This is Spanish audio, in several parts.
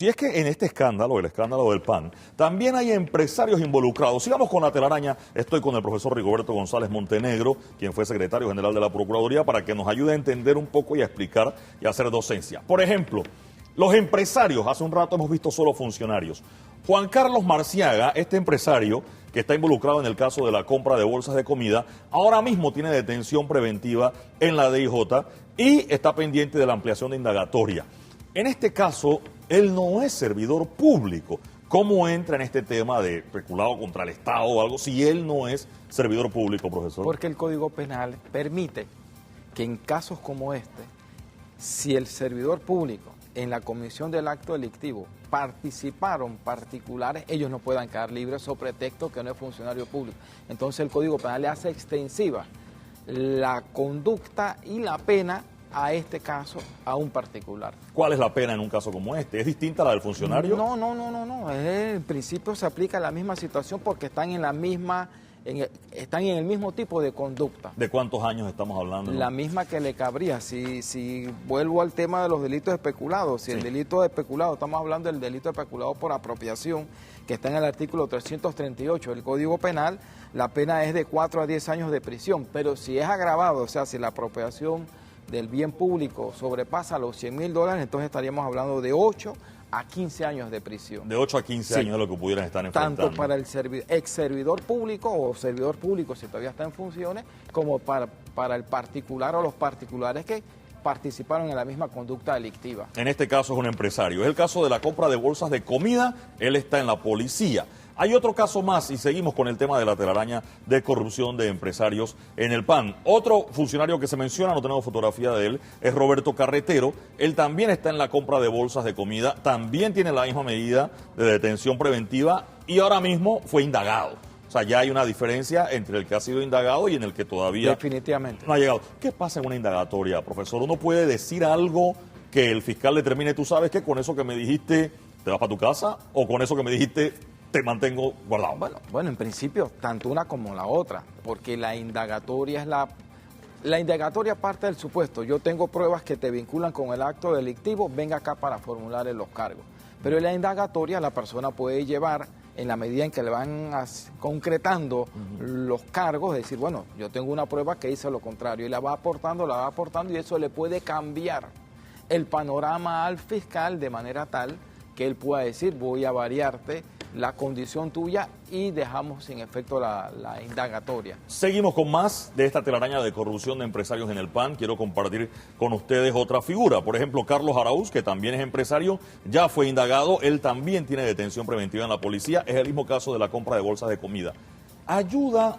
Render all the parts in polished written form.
Si es que en este escándalo, el escándalo del PAN, también hay empresarios involucrados. Sigamos con la telaraña. Estoy con el profesor Rigoberto González Montenegro, quien fue secretario general de la Procuraduría, para que nos ayude a entender un poco y a explicar y a hacer docencia. Por ejemplo, los empresarios, hace un rato hemos visto solo funcionarios. Juan Carlos Marciaga, este empresario que está involucrado en el caso de la compra de bolsas de comida, ahora mismo tiene detención preventiva en la DIJ y está pendiente de la ampliación de indagatoria. En este caso, él no es servidor público. ¿Cómo entra en este tema de peculado contra el Estado o algo si él no es servidor público, profesor? Porque el Código Penal permite que en casos como este, si el servidor público en la comisión del acto delictivo participaron particulares, ellos no puedan quedar libres sobre pretexto que no es funcionario público. Entonces el Código Penal le hace extensiva la conducta y la pena a este caso, a un particular. ¿Cuál es la pena en un caso como este? ¿Es distinta a la del funcionario? No. En principio se aplica la misma situación porque están en la misma, están en el mismo tipo de conducta. ¿De cuántos años estamos hablando? La misma que le cabría. Si vuelvo al tema de los delitos especulados, si el delito de especulado, estamos hablando del delito especulado por apropiación, que está en el artículo 338 del Código Penal, la pena es de 4 a 10 años de prisión. Pero si es agravado, o sea, si la apropiación del bien público sobrepasa los $100.000, entonces estaríamos hablando de 8 a 15 años de prisión. De 8 a 15 años es lo que pudieran estar enfrentando. Tanto para el ex servidor público o servidor público si todavía está en funciones, como para el particular o los particulares que participaron en la misma conducta delictiva. En este caso es un empresario. Es el caso de la compra de bolsas de comida, él está en la policía. Hay otro caso más y seguimos con el tema de la telaraña de corrupción de empresarios en el PAN. Otro funcionario que se menciona, no tenemos fotografía de él, es Roberto Carretero. Él también está en la compra de bolsas de comida, también tiene la misma medida de detención preventiva y ahora mismo fue indagado. O sea, ya hay una diferencia entre el que ha sido indagado y en el que todavía definitivamente no ha llegado. ¿Qué pasa en una indagatoria, profesor? ¿Uno puede decir algo que el fiscal determine, tú sabes que con eso que me dijiste te vas para tu casa o con eso que me dijiste te mantengo guardado? Bueno, en principio, tanto una como la otra, porque la indagatoria es la indagatoria parte del supuesto. Yo tengo pruebas que te vinculan con el acto delictivo, venga acá para formular los cargos. Pero en la indagatoria la persona puede llevar, en la medida en que le van concretando los cargos, decir, bueno, yo tengo una prueba que dice lo contrario, y la va aportando, y eso le puede cambiar el panorama al fiscal de manera tal que él pueda decir, voy a variarte la condición tuya y dejamos sin efecto la indagatoria. Seguimos con más de esta telaraña de corrupción de empresarios en el PAN. Quiero compartir con ustedes otra figura. Por ejemplo, Carlos Araúz, que también es empresario, ya fue indagado. Él también tiene detención preventiva en la policía. Es el mismo caso de la compra de bolsas de comida. ¿Ayuda,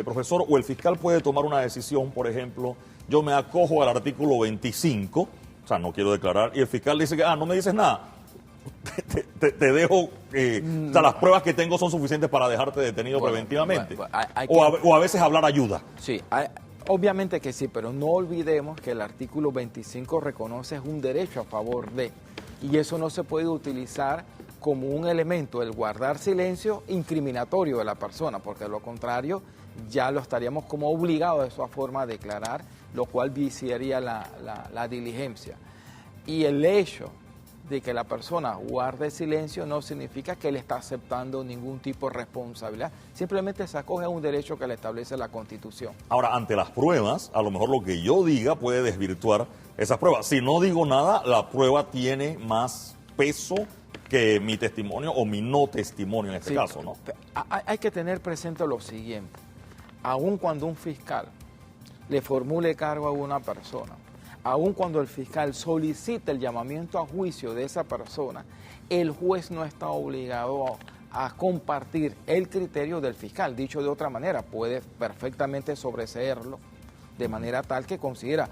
profesor, o el fiscal puede tomar una decisión? Por ejemplo, yo me acojo al artículo 25, o sea, no quiero declarar, y el fiscal dice que, no me dices nada. Te dejo, o sea, las pruebas que tengo son suficientes para dejarte detenido preventivamente. O a veces hablar ayuda. Sí, obviamente que sí, pero no olvidemos que el artículo 25 reconoce un derecho a favor de, y eso no se puede utilizar como un elemento, el guardar silencio incriminatorio de la persona, porque de lo contrario ya lo estaríamos como obligados de esa forma a declarar, lo cual viciaría la diligencia. Y el hecho de que la persona guarde silencio no significa que él está aceptando ningún tipo de responsabilidad, simplemente se acoge a un derecho que le establece la Constitución. Ahora, ante las pruebas, a lo mejor lo que yo diga puede desvirtuar esas pruebas. Si no digo nada, la prueba tiene más peso que mi testimonio o mi no testimonio en este caso, ¿no? Hay que tener presente lo siguiente, aun cuando un fiscal le formule cargo a una persona, aun cuando el fiscal solicite el llamamiento a juicio de esa persona, el juez no está obligado a compartir el criterio del fiscal. Dicho de otra manera, puede perfectamente sobreseerlo de manera tal que considera,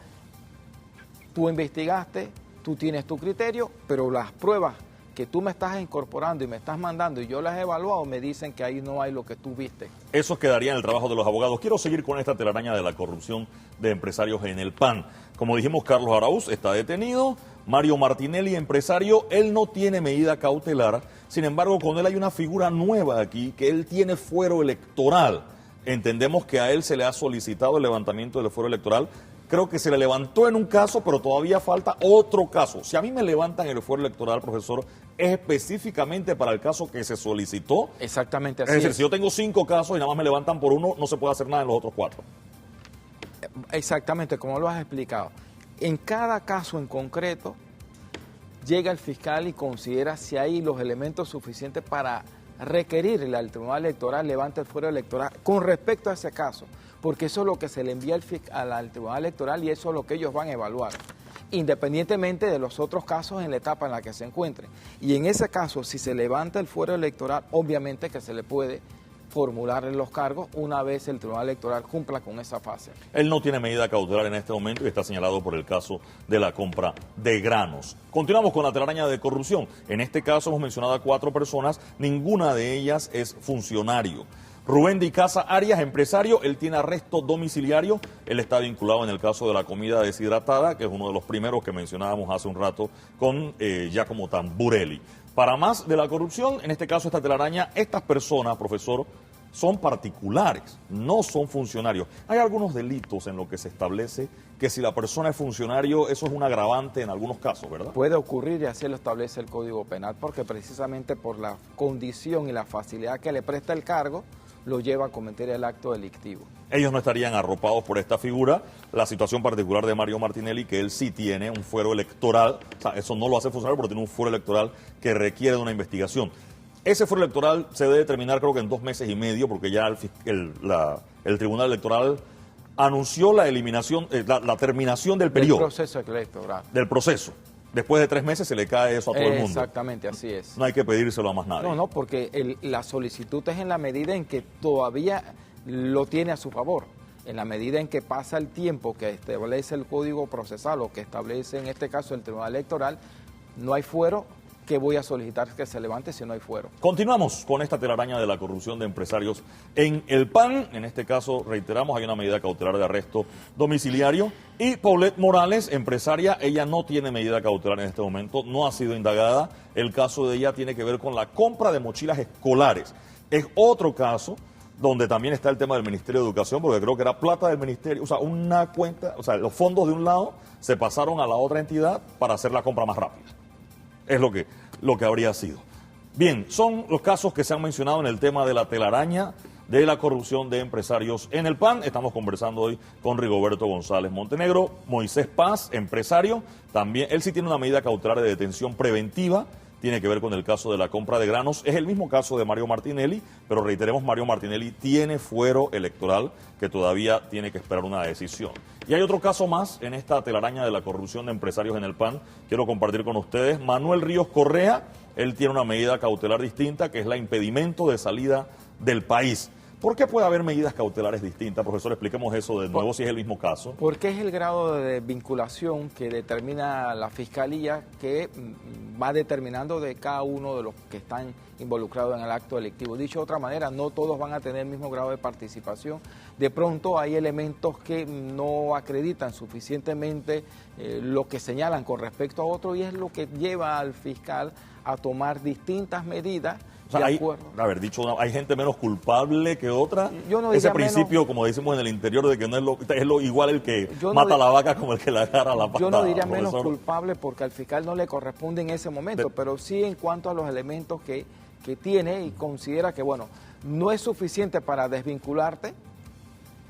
tú investigaste, tú tienes tu criterio, pero las pruebas que tú me estás incorporando y me estás mandando y yo las he evaluado, me dicen que ahí no hay lo que tú viste. Eso quedaría en el trabajo de los abogados. Quiero seguir con esta telaraña de la corrupción de empresarios en el PAN. Como dijimos, Carlos Araúz está detenido. Mario Martinelli, empresario, él no tiene medida cautelar. Sin embargo, con él hay una figura nueva aquí, que él tiene fuero electoral. Entendemos que a él se le ha solicitado el levantamiento del fuero electoral creo que se le levantó en un caso, pero todavía falta otro caso. Si a mí me levantan el fuero electoral, profesor, es específicamente para el caso que se solicitó. Exactamente así Es decir, si yo tengo 5 casos y nada más me levantan por uno, no se puede hacer nada en los otros 4. Exactamente, como lo has explicado. En cada caso en concreto, llega el fiscal y considera si hay los elementos suficientes para requerirle al Tribunal Electoral levante el fuero electoral con respecto a ese caso, porque eso es lo que se le envía al Tribunal Electoral y eso es lo que ellos van a evaluar, independientemente de los otros casos en la etapa en la que se encuentren. Y en ese caso, si se levanta el fuero electoral, obviamente que se le puede formular los cargos una vez el Tribunal Electoral cumpla con esa fase. Él no tiene medida cautelar en este momento y está señalado por el caso de la compra de granos. Continuamos con la telaraña de corrupción. En este caso hemos mencionado a 4 personas, ninguna de ellas es funcionario. Rubén de Icaza Arias, empresario, él tiene arresto domiciliario, él está vinculado en el caso de la comida deshidratada, que es uno de los primeros que mencionábamos hace un rato con Giacomo Tamburelli. Para más de la corrupción, en este caso esta telaraña, estas personas, profesor, son particulares, no son funcionarios. Hay algunos delitos en los que se establece que si la persona es funcionario, eso es un agravante en algunos casos, ¿verdad? Puede ocurrir y así lo establece el Código Penal, porque precisamente por la condición y la facilidad que le presta el cargo, lo lleva a cometer el acto delictivo. Ellos no estarían arropados por esta figura. La situación particular de Mario Martinelli, que él sí tiene un fuero electoral, o sea, eso no lo hace funcionario, pero tiene un fuero electoral que requiere de una investigación. Ese fuero electoral se debe terminar creo que en 2 meses y medio, porque ya el Tribunal Electoral anunció la eliminación, la terminación del periodo. Del proceso electoral. Del proceso. Después de 3 meses se le cae eso a todo el mundo. Exactamente, así es. No hay que pedírselo a más nadie. No, porque la solicitud es en la medida en que todavía lo tiene a su favor. En la medida en que pasa el tiempo que establece el Código Procesal o que establece en este caso el Tribunal Electoral, no hay fuero. Que voy a solicitar que se levante si no hay fuero. Continuamos con esta telaraña de la corrupción de empresarios en el PAN. En este caso, reiteramos, hay una medida cautelar de arresto domiciliario. Y Paulette Morales, empresaria, ella no tiene medida cautelar en este momento, no ha sido indagada. El caso de ella tiene que ver con la compra de mochilas escolares. Es otro caso donde también está el tema del Ministerio de Educación, porque creo que era plata del Ministerio, o sea, una cuenta, o sea, los fondos de un lado se pasaron a la otra entidad para hacer la compra más rápida. Es lo que habría sido. Bien, son los casos que se han mencionado en el tema de la telaraña de la corrupción de empresarios en el PAN. Estamos conversando hoy con Rigoberto González Montenegro. Moisés Paz, empresario, también, él sí tiene una medida cautelar de detención preventiva, tiene que ver con el caso de la compra de granos. Es el mismo caso de Mario Martinelli, pero reiteremos, Mario Martinelli tiene fuero electoral que todavía tiene que esperar una decisión. Y hay otro caso más en esta telaraña de la corrupción de empresarios en el PAN. Quiero compartir con ustedes. Manuel Ríos Correa, él tiene una medida cautelar distinta, que es la impedimento de salida del país. ¿Por qué puede haber medidas cautelares distintas? Profesor, expliquemos eso de nuevo si es el mismo caso. Porque es el grado de vinculación que determina la Fiscalía, que va determinando de cada uno de los que están involucrados en el acto delictivo. Dicho de otra manera, no todos van a tener el mismo grado de participación. De pronto hay elementos que no acreditan suficientemente lo que señalan con respecto a otro, y es lo que lleva al fiscal a tomar distintas medidas. O sea, haber dicho, hay gente menos culpable que otra. Yo no ese principio, como decimos en el interior, de que no es lo igual el que mata a la vaca como el que la agarra a la patada. Yo no diría menos culpable porque al fiscal no le corresponde en ese momento, pero sí en cuanto a los elementos que tiene y considera que, bueno, no es suficiente para desvincularte,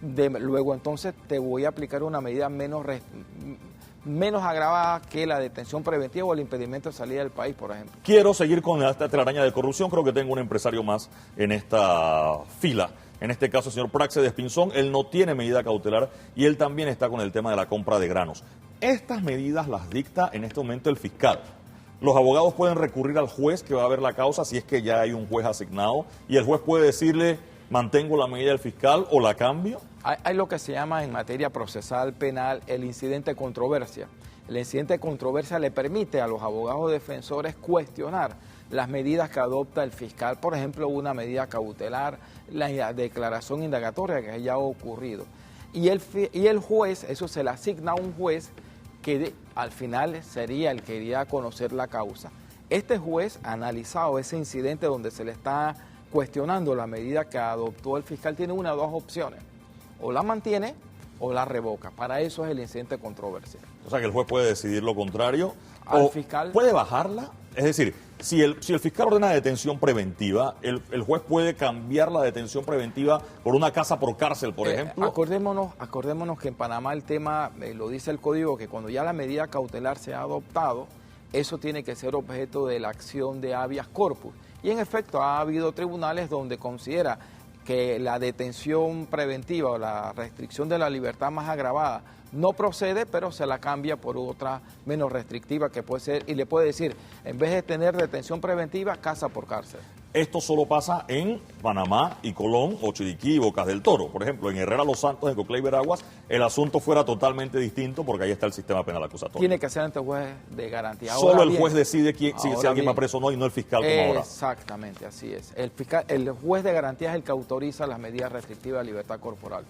luego entonces te voy a aplicar una medida menos agravada que la detención preventiva o el impedimento de salida del país, por ejemplo. Quiero seguir con esta telaraña de corrupción. Creo que tengo un empresario más en esta fila. En este caso, el señor Praxe de Espinzón, él no tiene medida cautelar y él también está con el tema de la compra de granos. Estas medidas las dicta en este momento el fiscal. Los abogados pueden recurrir al juez que va a ver la causa si es que ya hay un juez asignado y el juez puede decirle, mantengo la medida del fiscal o la cambio. Hay lo que se llama en materia procesal penal el incidente de controversia. El incidente de controversia le permite a los abogados defensores cuestionar las medidas que adopta el fiscal, por ejemplo, una medida cautelar, la declaración indagatoria que haya ocurrido. Y el juez, eso se le asigna a un juez que al final sería el que iría a conocer la causa. Este juez ha analizado ese incidente donde se le está cuestionando la medida que adoptó el fiscal, tiene una o dos opciones. O la mantiene o la revoca. Para eso es el incidente de controversia. O sea que el juez puede decidir lo contrario. Al o fiscal. ¿Puede bajarla? Es decir, si el fiscal ordena detención preventiva, el juez puede cambiar la detención preventiva por una casa por cárcel, por ejemplo. Acordémonos que en Panamá el tema, lo dice el código, que cuando ya la medida cautelar se ha adoptado, eso tiene que ser objeto de la acción de habeas corpus. Y en efecto ha habido tribunales donde considera que la detención preventiva o la restricción de la libertad más agravada no procede, pero se la cambia por otra menos restrictiva que puede ser, y le puede decir, en vez de tener detención preventiva, casa por cárcel. Esto solo pasa en Panamá y Colón o Chiriquí y Bocas del Toro. Por ejemplo, en Herrera Los Santos, en Coclé y Veraguas, el asunto fuera totalmente distinto porque ahí está el sistema penal acusatorio. Tiene que ser ante el juez de garantía. Solo el juez decide si alguien va preso o no y no el fiscal como ahora. Exactamente, así es. El juez de garantía es el que autoriza las medidas restrictivas de libertad corporal.